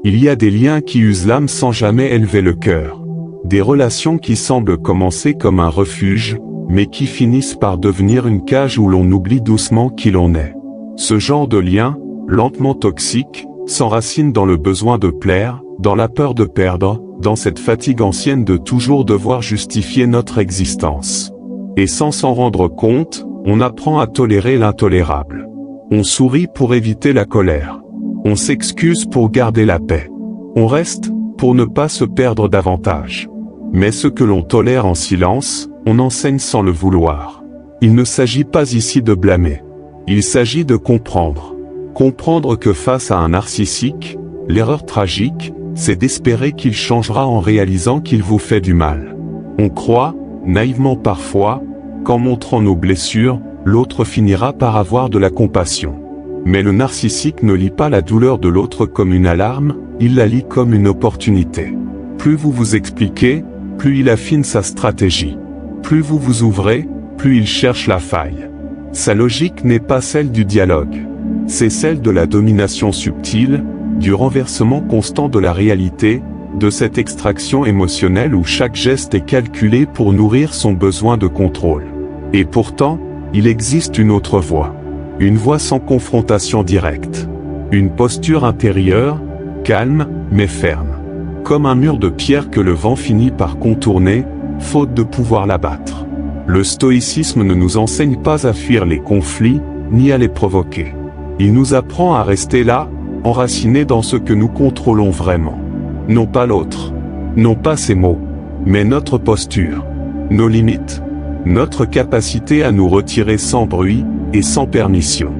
Il y a des liens qui usent l'âme sans jamais élever le cœur. Des relations qui semblent commencer comme un refuge, mais qui finissent par devenir une cage où l'on oublie doucement qui l'on est. Ce genre de lien, lentement toxique, s'enracine dans le besoin de plaire, dans la peur de perdre, dans cette fatigue ancienne de toujours devoir justifier notre existence. Et sans s'en rendre compte, on apprend à tolérer l'intolérable. On sourit pour éviter la colère. On s'excuse pour garder la paix. On reste, pour ne pas se perdre davantage. Mais ce que l'on tolère en silence, on enseigne sans le vouloir. Il ne s'agit pas ici de blâmer. Il s'agit de comprendre. Comprendre que face à un narcissique, l'erreur tragique, c'est d'espérer qu'il changera en réalisant qu'il vous fait du mal. On croit, naïvement parfois, qu'en montrant nos blessures, l'autre finira par avoir de la compassion. Mais le narcissique ne lit pas la douleur de l'autre comme une alarme, il la lit comme une opportunité. Plus vous vous expliquez, plus il affine sa stratégie. Plus vous vous ouvrez, plus il cherche la faille. Sa logique n'est pas celle du dialogue. C'est celle de la domination subtile, du renversement constant de la réalité, de cette extraction émotionnelle où chaque geste est calculé pour nourrir son besoin de contrôle. Et pourtant, il existe une autre voie. Une voie sans confrontation directe. Une posture intérieure, calme, mais ferme. Comme un mur de pierre que le vent finit par contourner, faute de pouvoir l'abattre. Le stoïcisme ne nous enseigne pas à fuir les conflits, ni à les provoquer. Il nous apprend à rester là, enracinés dans ce que nous contrôlons vraiment. Non pas l'autre. Non pas ses mots. Mais notre posture. Nos limites. Notre capacité à nous retirer sans bruit, et sans permission.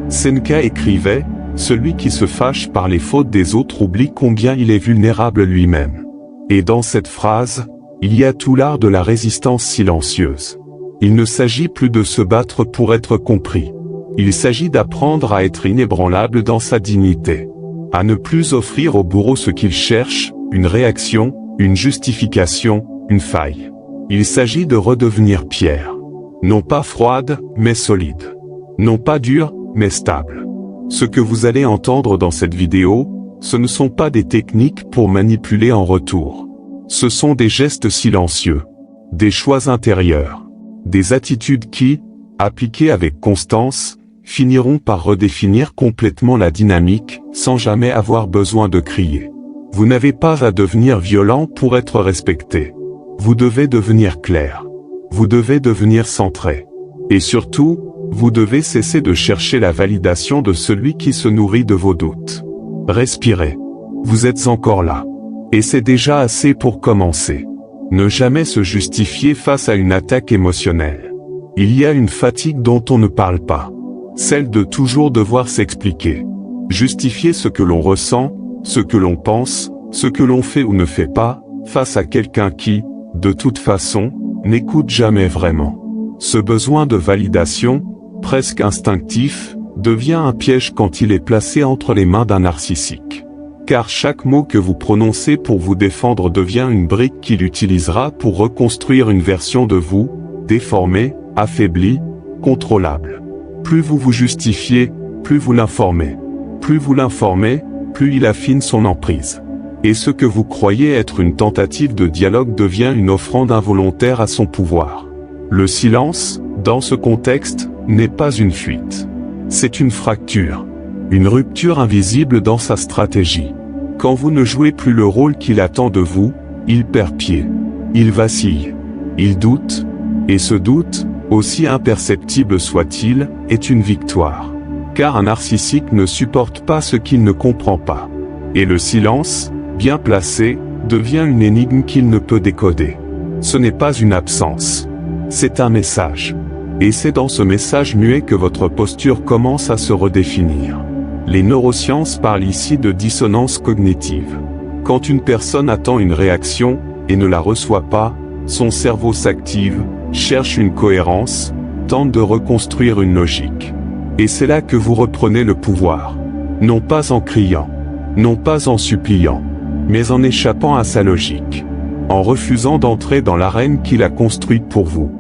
Seneca écrivait, « Celui qui se fâche par les fautes des autres oublie combien il est vulnérable lui-même. » Et dans cette phrase, il y a tout l'art de la résistance silencieuse. Il ne s'agit plus de se battre pour être compris. Il s'agit d'apprendre à être inébranlable dans sa dignité. À ne plus offrir au bourreau ce qu'il cherche, une réaction, une justification, une faille. Il s'agit de redevenir pierre. Non pas froide, mais solide. Non pas dur, mais stable. Ce que vous allez entendre dans cette vidéo, ce ne sont pas des techniques pour manipuler en retour. Ce sont des gestes silencieux, des choix intérieurs, des attitudes qui, appliquées avec constance, finiront par redéfinir complètement la dynamique, sans jamais avoir besoin de crier. Vous n'avez pas à devenir violent pour être respecté. Vous devez devenir clair. Vous devez devenir centré. Et surtout, vous devez cesser de chercher la validation de celui qui se nourrit de vos doutes. Respirez. Vous êtes encore là. Et c'est déjà assez pour commencer. Ne jamais se justifier face à une attaque émotionnelle. Il y a une fatigue dont on ne parle pas. Celle de toujours devoir s'expliquer. Justifier ce que l'on ressent, ce que l'on pense, ce que l'on fait ou ne fait pas, face à quelqu'un qui, de toute façon, n'écoute jamais vraiment. Ce besoin de validation, presque instinctif, devient un piège quand il est placé entre les mains d'un narcissique. Car chaque mot que vous prononcez pour vous défendre devient une brique qu'il utilisera pour reconstruire une version de vous, déformée, affaiblie, contrôlable. Plus vous vous justifiez, plus vous l'informez. Plus vous l'informez, plus il affine son emprise. Et ce que vous croyez être une tentative de dialogue devient une offrande involontaire à son pouvoir. Le silence, dans ce contexte, n'est pas une fuite. C'est une fracture. Une rupture invisible dans sa stratégie. Quand vous ne jouez plus le rôle qu'il attend de vous, il perd pied. Il vacille. Il doute. Et ce doute, aussi imperceptible soit-il, est une victoire. Car un narcissique ne supporte pas ce qu'il ne comprend pas. Et le silence, bien placé, devient une énigme qu'il ne peut décoder. Ce n'est pas une absence. C'est un message. Et c'est dans ce message muet que votre posture commence à se redéfinir. Les neurosciences parlent ici de dissonance cognitive. Quand une personne attend une réaction, et ne la reçoit pas, son cerveau s'active, cherche une cohérence, tente de reconstruire une logique. Et c'est là que vous reprenez le pouvoir. Non pas en criant, non pas en suppliant, mais en échappant à sa logique. En refusant d'entrer dans l'arène qu'il a construite pour vous.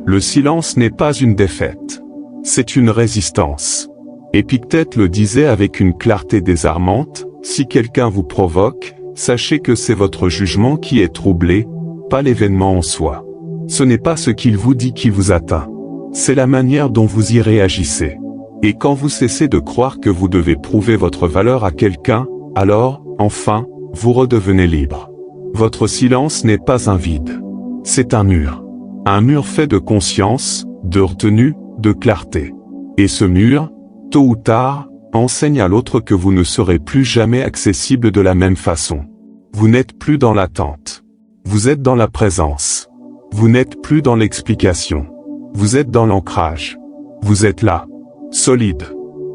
Le silence n'est pas une défaite. C'est une résistance. Épictète le disait avec une clarté désarmante, Si quelqu'un vous provoque, sachez que c'est votre jugement qui est troublé, pas l'événement en soi. Ce n'est pas ce qu'il vous dit qui vous atteint. C'est la manière dont vous y réagissez. Et quand vous cessez de croire que vous devez prouver votre valeur à quelqu'un, alors, enfin, vous redevenez libre. Votre silence n'est pas un vide. C'est un mur. Un mur fait de conscience, de retenue, de clarté. Et ce mur, tôt ou tard, enseigne à l'autre que vous ne serez plus jamais accessible de la même façon. Vous n'êtes plus dans l'attente. Vous êtes dans la présence. Vous n'êtes plus dans l'explication. Vous êtes dans l'ancrage. Vous êtes là. Solide.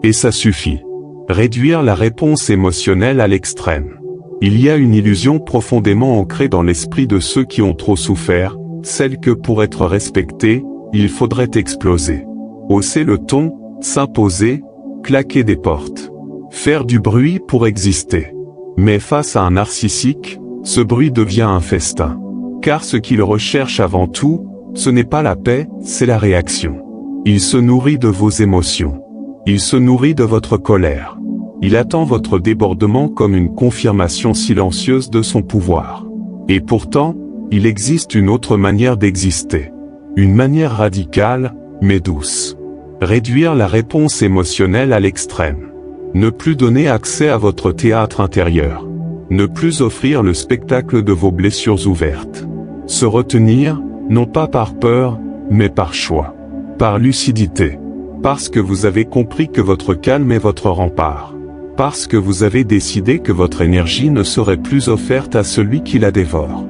Et ça suffit. Réduire la réponse émotionnelle à l'extrême. Il y a une illusion profondément ancrée dans l'esprit de ceux qui ont trop souffert, celle que pour être respecté, il faudrait exploser. Hausser le ton, s'imposer, claquer des portes. Faire du bruit pour exister. Mais face à un narcissique, ce bruit devient un festin. Car ce qu'il recherche avant tout, ce n'est pas la paix, c'est la réaction. Il se nourrit de vos émotions. Il se nourrit de votre colère. Il attend votre débordement comme une confirmation silencieuse de son pouvoir. Et pourtant, il existe une autre manière d'exister. Une manière radicale, mais douce. Réduire la réponse émotionnelle à l'extrême. Ne plus donner accès à votre théâtre intérieur. Ne plus offrir le spectacle de vos blessures ouvertes. Se retenir, non pas par peur, mais par choix. Par lucidité. Parce que vous avez compris que votre calme est votre rempart. Parce que vous avez décidé que votre énergie ne serait plus offerte à celui qui la dévore.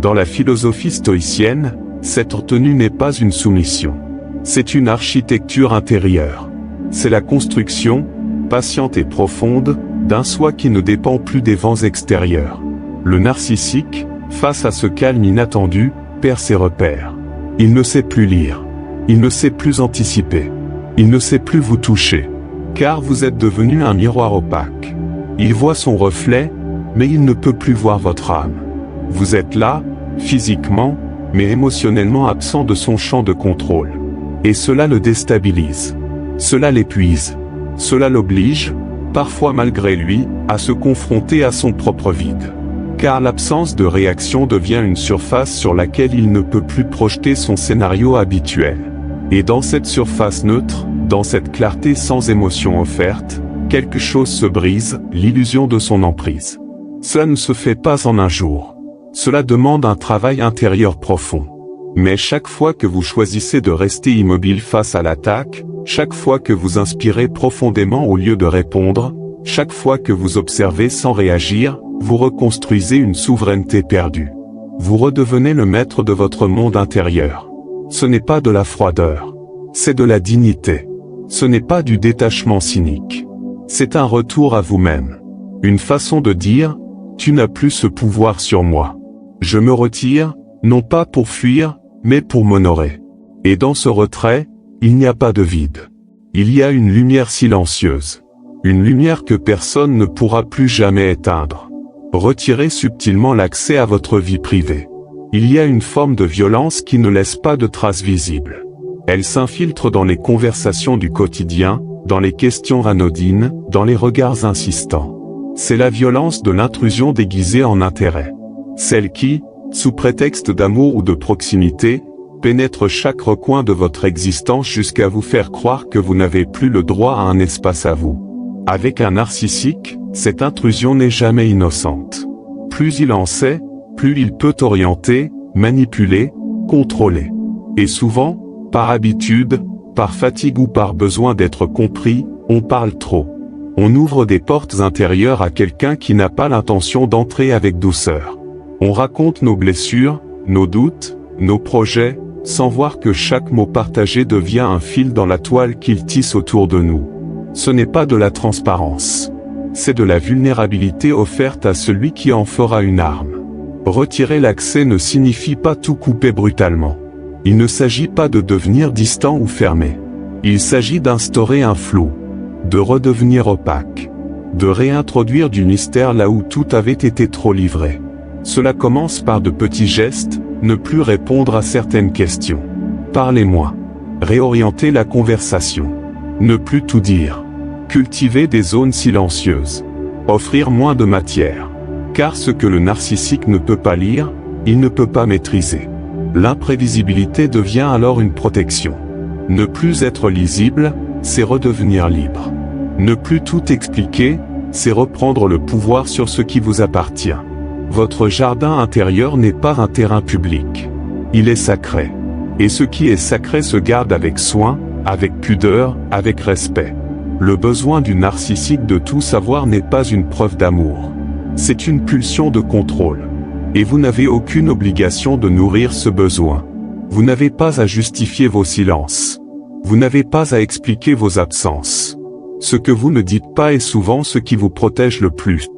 Dans la philosophie stoïcienne, cette retenue n'est pas une soumission. C'est une architecture intérieure. C'est la construction, patiente et profonde, d'un soi qui ne dépend plus des vents extérieurs. Le narcissique, face à ce calme inattendu, perd ses repères. Il ne sait plus lire. Il ne sait plus anticiper. Il ne sait plus vous toucher. Car vous êtes devenu un miroir opaque. Il voit son reflet, mais il ne peut plus voir votre âme. Vous êtes là, physiquement, mais émotionnellement absent de son champ de contrôle. Et cela le déstabilise. Cela l'épuise. Cela l'oblige, parfois malgré lui, à se confronter à son propre vide. Car l'absence de réaction devient une surface sur laquelle il ne peut plus projeter son scénario habituel. Et dans cette surface neutre, dans cette clarté sans émotion offerte, quelque chose se brise, l'illusion de son emprise. Cela ne se fait pas en un jour. Cela demande un travail intérieur profond. Mais chaque fois que vous choisissez de rester immobile face à l'attaque, chaque fois que vous inspirez profondément au lieu de répondre, chaque fois que vous observez sans réagir, vous reconstruisez une souveraineté perdue. Vous redevenez le maître de votre monde intérieur. Ce n'est pas de la froideur. C'est de la dignité. Ce n'est pas du détachement cynique. C'est un retour à vous-même. Une façon de dire, tu n'as plus ce pouvoir sur moi. Je me retire, non pas pour fuir, mais pour m'honorer. Et dans ce retrait, il n'y a pas de vide. Il y a une lumière silencieuse. Une lumière que personne ne pourra plus jamais éteindre. Retirez subtilement l'accès à votre vie privée. Il y a une forme de violence qui ne laisse pas de traces visibles. Elle s'infiltre dans les conversations du quotidien, dans les questions anodines, dans les regards insistants. C'est la violence de l'intrusion déguisée en intérêt. Celle qui, sous prétexte d'amour ou de proximité, pénètre chaque recoin de votre existence jusqu'à vous faire croire que vous n'avez plus le droit à un espace à vous. Avec un narcissique, cette intrusion n'est jamais innocente. Plus il en sait, plus il peut orienter, manipuler, contrôler. Et souvent, par habitude, par fatigue ou par besoin d'être compris, on parle trop. On ouvre des portes intérieures à quelqu'un qui n'a pas l'intention d'entrer avec douceur. On raconte nos blessures, nos doutes, nos projets, sans voir que chaque mot partagé devient un fil dans la toile qu'il tisse autour de nous. Ce n'est pas de la transparence. C'est de la vulnérabilité offerte à celui qui en fera une arme. Retirer l'accès ne signifie pas tout couper brutalement. Il ne s'agit pas de devenir distant ou fermé. Il s'agit d'instaurer un flou, de redevenir opaque, de réintroduire du mystère là où tout avait été trop livré. Cela commence par de petits gestes, ne plus répondre à certaines questions. Parlez-moi. Réorienter la conversation. Ne plus tout dire. Cultiver des zones silencieuses. Offrir moins de matière. Car ce que le narcissique ne peut pas lire, il ne peut pas maîtriser. L'imprévisibilité devient alors une protection. Ne plus être lisible, c'est redevenir libre. Ne plus tout expliquer, c'est reprendre le pouvoir sur ce qui vous appartient. Votre jardin intérieur n'est pas un terrain public. Il est sacré. Et ce qui est sacré se garde avec soin, avec pudeur, avec respect. Le besoin du narcissique de tout savoir n'est pas une preuve d'amour. C'est une pulsion de contrôle. Et vous n'avez aucune obligation de nourrir ce besoin. Vous n'avez pas à justifier vos silences. Vous n'avez pas à expliquer vos absences. Ce que vous ne dites pas est souvent ce qui vous protège le plus.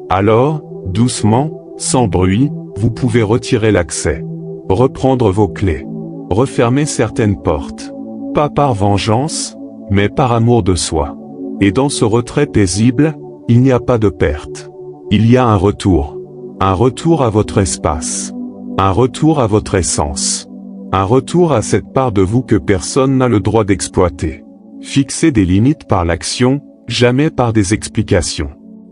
Alors, doucement, sans bruit, vous pouvez retirer l'accès. Reprendre vos clés. Refermer certaines portes. Pas par vengeance, mais par amour de soi. Et dans ce retrait paisible, il n'y a pas de perte. Il y a un retour. Un retour à votre espace. Un retour à votre essence. Un retour à cette part de vous que personne n'a le droit d'exploiter. Fixez des limites par l'action, jamais par des explications.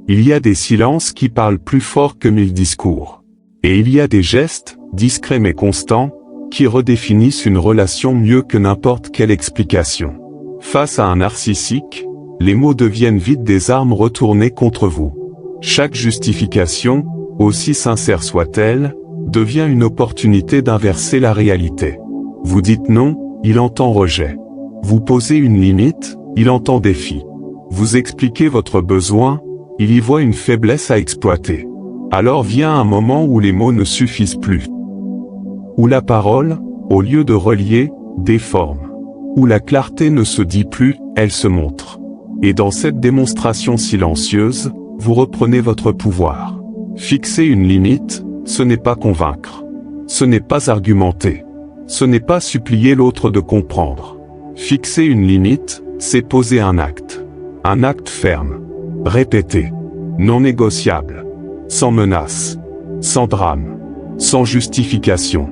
Il y a des silences qui parlent plus fort que 1000 discours. Et il y a des gestes, discrets mais constants, qui redéfinissent une relation mieux que n'importe quelle explication. Face à un narcissique, les mots deviennent vite des armes retournées contre vous. Chaque justification, aussi sincère soit-elle, devient une opportunité d'inverser la réalité. Vous dites non, il entend rejet. Vous posez une limite, il entend défi. Vous expliquez votre besoin, il y voit une faiblesse à exploiter. Alors vient un moment où les mots ne suffisent plus. Où la parole, au lieu de relier, déforme. Où la clarté ne se dit plus, elle se montre. Et dans cette démonstration silencieuse, vous reprenez votre pouvoir. Fixer une limite, ce n'est pas convaincre. Ce n'est pas argumenter. Ce n'est pas supplier l'autre de comprendre. Fixer une limite, c'est poser un acte. Un acte ferme. Répété. Non négociable. Sans menace. Sans drame. Sans justification.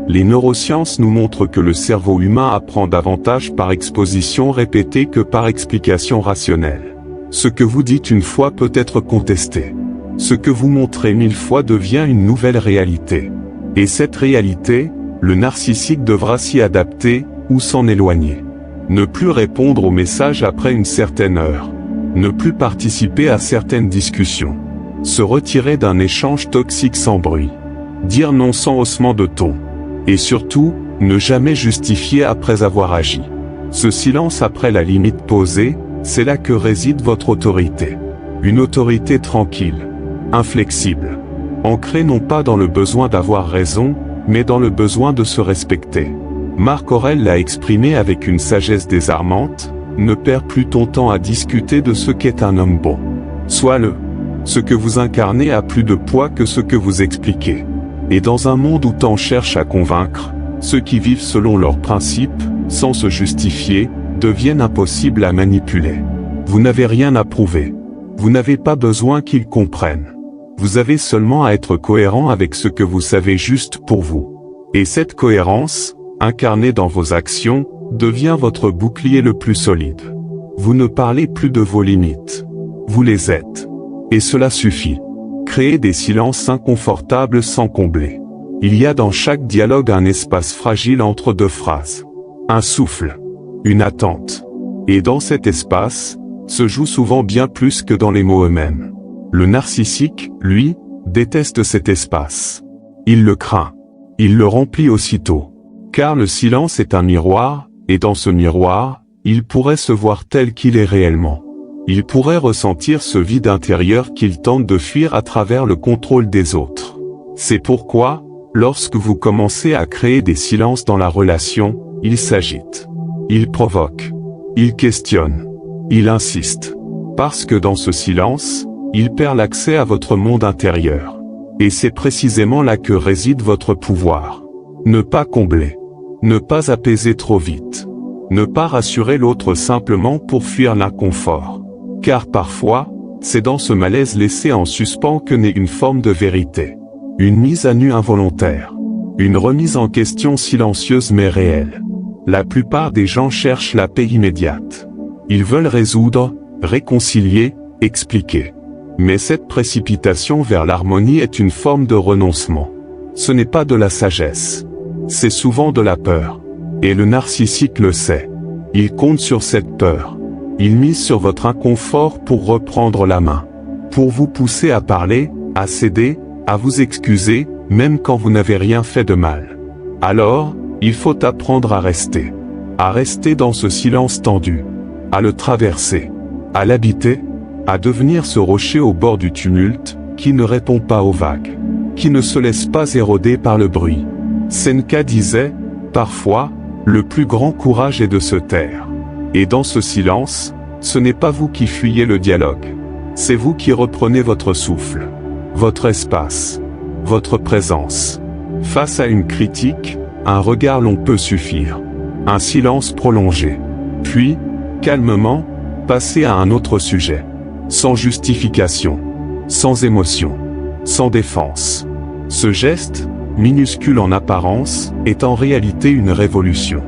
Les neurosciences nous montrent que le cerveau humain apprend davantage par exposition répétée que par explication rationnelle. Ce que vous dites une fois peut être contesté. Ce que vous montrez 1000 fois devient une nouvelle réalité. Et cette réalité, le narcissique devra s'y adapter, ou s'en éloigner. Ne plus répondre aux messages après une certaine heure. Ne plus participer à certaines discussions. Se retirer d'un échange toxique sans bruit. Dire non sans haussement de ton. Et surtout, ne jamais justifier après avoir agi. Ce silence après la limite posée, c'est là que réside votre autorité. Une autorité tranquille, inflexible, ancrée non pas dans le besoin d'avoir raison, mais dans le besoin de se respecter. Marc Aurèle l'a exprimé avec une sagesse désarmante: ne perds plus ton temps à discuter de ce qu'est un homme bon. Sois-le. Ce que vous incarnez a plus de poids que ce que vous expliquez. Et dans un monde où tant cherchent à convaincre, ceux qui vivent selon leurs principes, sans se justifier, deviennent impossibles à manipuler. Vous n'avez rien à prouver. Vous n'avez pas besoin qu'ils comprennent. Vous avez seulement à être cohérent avec ce que vous savez juste pour vous. Et cette cohérence, incarnée dans vos actions, devient votre bouclier le plus solide. Vous ne parlez plus de vos limites. Vous les êtes. Et cela suffit. Créer des silences inconfortables sans combler. Il y a dans chaque dialogue un espace fragile entre deux phrases. Un souffle. Une attente. Et dans cet espace, se joue souvent bien plus que dans les mots eux-mêmes. Le narcissique, lui, déteste cet espace. Il le craint. Il le remplit aussitôt. Car le silence est un miroir, et dans ce miroir, il pourrait se voir tel qu'il est réellement. Il pourrait ressentir ce vide intérieur qu'il tente de fuir à travers le contrôle des autres. C'est pourquoi, lorsque vous commencez à créer des silences dans la relation, il s'agite. Il provoque. Il questionne. Il insiste. Parce que dans ce silence, il perd l'accès à votre monde intérieur. Et c'est précisément là que réside votre pouvoir. Ne pas combler. Ne pas apaiser trop vite. Ne pas rassurer l'autre simplement pour fuir l'inconfort. Car parfois, c'est dans ce malaise laissé en suspens que naît une forme de vérité. Une mise à nu involontaire. Une remise en question silencieuse mais réelle. La plupart des gens cherchent la paix immédiate. Ils veulent résoudre, réconcilier, expliquer. Mais cette précipitation vers l'harmonie est une forme de renoncement. Ce n'est pas de la sagesse. C'est souvent de la peur. Et le narcissique le sait. Il compte sur cette peur. Il mise sur votre inconfort pour reprendre la main. Pour vous pousser à parler, à céder, à vous excuser, même quand vous n'avez rien fait de mal. Alors, il faut apprendre à rester. À rester dans ce silence tendu. À le traverser. À l'habiter. À devenir ce rocher au bord du tumulte, qui ne répond pas aux vagues. Qui ne se laisse pas éroder par le bruit. Seneca disait, parfois, le plus grand courage est de se taire. Et dans ce silence, ce n'est pas vous qui fuyez le dialogue. C'est vous qui reprenez votre souffle. Votre espace. Votre présence. Face à une critique, un regard long peut suffire. Un silence prolongé. Puis, calmement, passer à un autre sujet. Sans justification. Sans émotion. Sans défense. Ce geste, minuscule en apparence, est en réalité une révolution.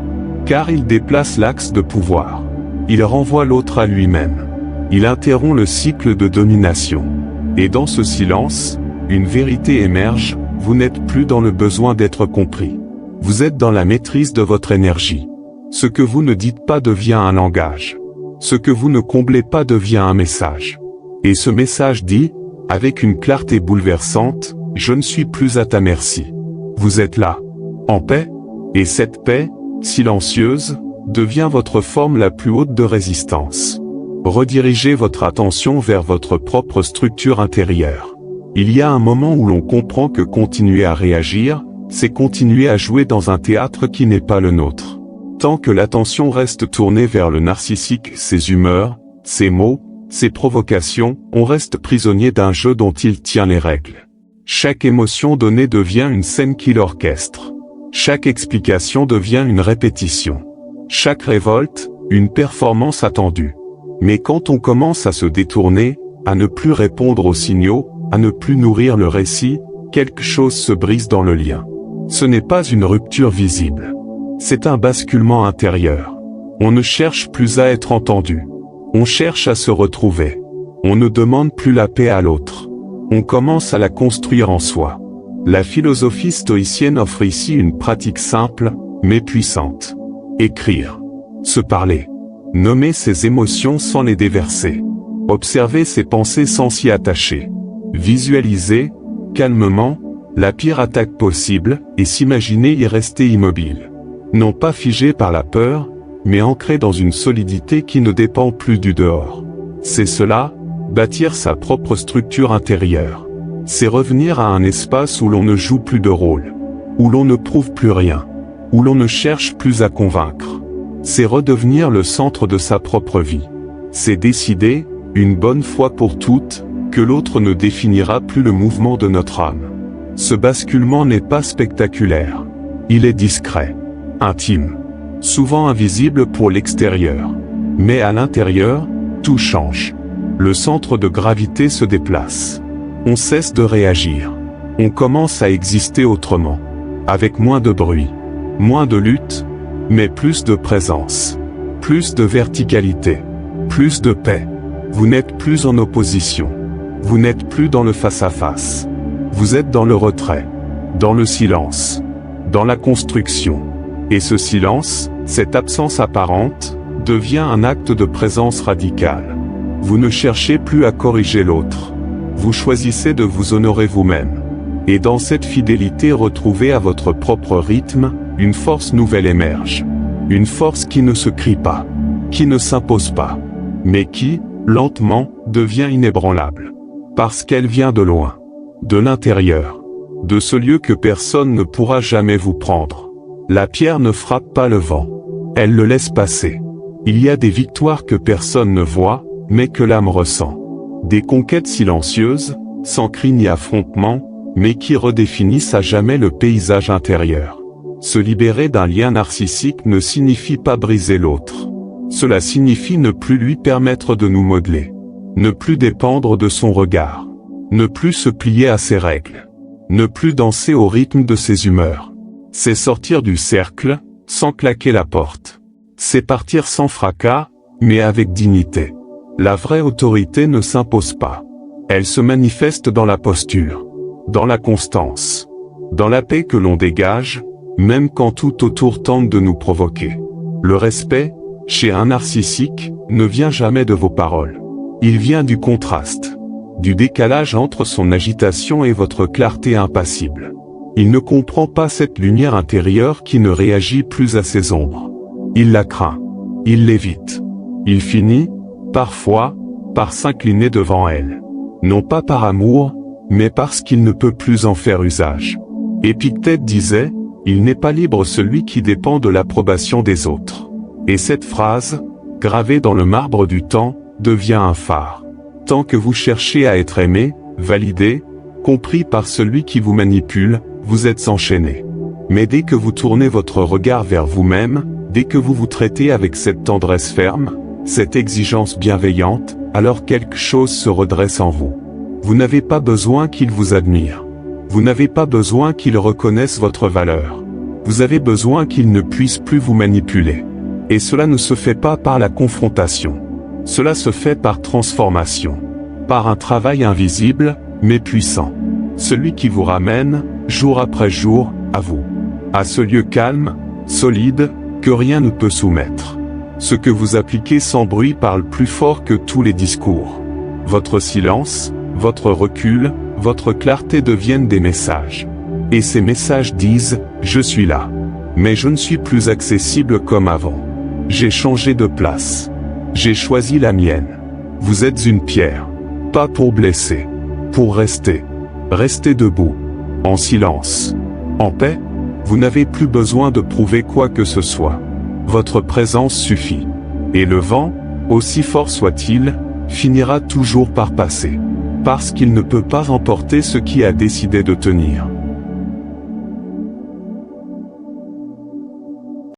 Car il déplace l'axe de pouvoir. Il renvoie l'autre à lui-même. Il interrompt le cycle de domination. Et dans ce silence, une vérité émerge, vous n'êtes plus dans le besoin d'être compris. Vous êtes dans la maîtrise de votre énergie. Ce que vous ne dites pas devient un langage. Ce que vous ne comblez pas devient un message. Et ce message dit, avec une clarté bouleversante, je ne suis plus à ta merci. Vous êtes là, en paix, et cette paix, silencieuse, devient votre forme la plus haute de résistance. Redirigez votre attention vers votre propre structure intérieure. Il y a un moment où l'on comprend que continuer à réagir, c'est continuer à jouer dans un théâtre qui n'est pas le nôtre. Tant que l'attention reste tournée vers le narcissique, ses humeurs, ses mots, ses provocations, on reste prisonnier d'un jeu dont il tient les règles. Chaque émotion donnée devient une scène qu'il orchestre. Chaque explication devient une répétition. Chaque révolte, une performance attendue. Mais quand on commence à se détourner, à ne plus répondre aux signaux, à ne plus nourrir le récit, quelque chose se brise dans le lien. Ce n'est pas une rupture visible. C'est un basculement intérieur. On ne cherche plus à être entendu. On cherche à se retrouver. On ne demande plus la paix à l'autre. On commence à la construire en soi. La philosophie stoïcienne offre ici une pratique simple, mais puissante. Écrire. Se parler. Nommer ses émotions sans les déverser. Observer ses pensées sans s'y attacher. Visualiser, calmement, la pire attaque possible, et s'imaginer y rester immobile. Non pas figé par la peur, mais ancré dans une solidité qui ne dépend plus du dehors. C'est cela, bâtir sa propre structure intérieure. C'est revenir à un espace où l'on ne joue plus de rôle. Où l'on ne prouve plus rien. Où l'on ne cherche plus à convaincre. C'est redevenir le centre de sa propre vie. C'est décider, une bonne fois pour toutes, que l'autre ne définira plus le mouvement de notre âme. Ce basculement n'est pas spectaculaire. Il est discret, intime, souvent invisible pour l'extérieur. Mais à l'intérieur, tout change. Le centre de gravité se déplace. On cesse de réagir. On commence à exister autrement. Avec moins de bruit, moins de lutte, mais plus de présence. Plus de verticalité. Plus de paix. Vous n'êtes plus en opposition. Vous n'êtes plus dans le face-à-face. Vous êtes dans le retrait. Dans le silence. Dans la construction. Et ce silence, cette absence apparente, devient un acte de présence radicale. Vous ne cherchez plus à corriger l'autre. Vous choisissez de vous honorer vous-même. Et dans cette fidélité retrouvée à votre propre rythme, une force nouvelle émerge. Une force qui ne se crie pas. Qui ne s'impose pas. Mais qui, lentement, devient inébranlable. Parce qu'elle vient de loin. De l'intérieur. De ce lieu que personne ne pourra jamais vous prendre. La pierre ne frappe pas le vent. Elle le laisse passer. Il y a des victoires que personne ne voit, mais que l'âme ressent. Des conquêtes silencieuses, sans cri ni affrontement, mais qui redéfinissent à jamais le paysage intérieur. Se libérer d'un lien narcissique ne signifie pas briser l'autre. Cela signifie ne plus lui permettre de nous modeler. Ne plus dépendre de son regard. Ne plus se plier à ses règles. Ne plus danser au rythme de ses humeurs. C'est sortir du cercle, sans claquer la porte. C'est partir sans fracas, mais avec dignité. La vraie autorité ne s'impose pas. Elle se manifeste dans la posture, dans la constance, dans la paix que l'on dégage, même quand tout autour tente de nous provoquer. Le respect, chez un narcissique, ne vient jamais de vos paroles. Il vient du contraste, du décalage entre son agitation et votre clarté impassible. Il ne comprend pas cette lumière intérieure qui ne réagit plus à ses ombres. Il la craint. Il l'évite. Il finit, parfois, par s'incliner devant elle. Non pas par amour, mais parce qu'il ne peut plus en faire usage. Épictète disait, « Il n'est pas libre celui qui dépend de l'approbation des autres ». Et cette phrase, gravée dans le marbre du temps, devient un phare. Tant que vous cherchez à être aimé, validé, compris par celui qui vous manipule, vous êtes enchaîné. Mais dès que vous tournez votre regard vers vous-même, dès que vous vous traitez avec cette tendresse ferme, cette exigence bienveillante, alors quelque chose se redresse en vous. Vous n'avez pas besoin qu'il vous admire. Vous n'avez pas besoin qu'il reconnaisse votre valeur. Vous avez besoin qu'il ne puisse plus vous manipuler. Et cela ne se fait pas par la confrontation. Cela se fait par transformation. Par un travail invisible, mais puissant. Celui qui vous ramène, jour après jour, à vous. À ce lieu calme, solide, que rien ne peut soumettre. Ce que vous appliquez sans bruit parle plus fort que tous les discours. Votre silence, votre recul, votre clarté deviennent des messages. Et ces messages disent, je suis là. Mais je ne suis plus accessible comme avant. J'ai changé de place. J'ai choisi la mienne. Vous êtes une pierre. Pas pour blesser. Pour rester. Restez debout. En silence. En paix. Vous n'avez plus besoin de prouver quoi que ce soit. Votre présence suffit. Et le vent, aussi fort soit-il, finira toujours par passer. Parce qu'il ne peut pas emporter ce qui a décidé de tenir.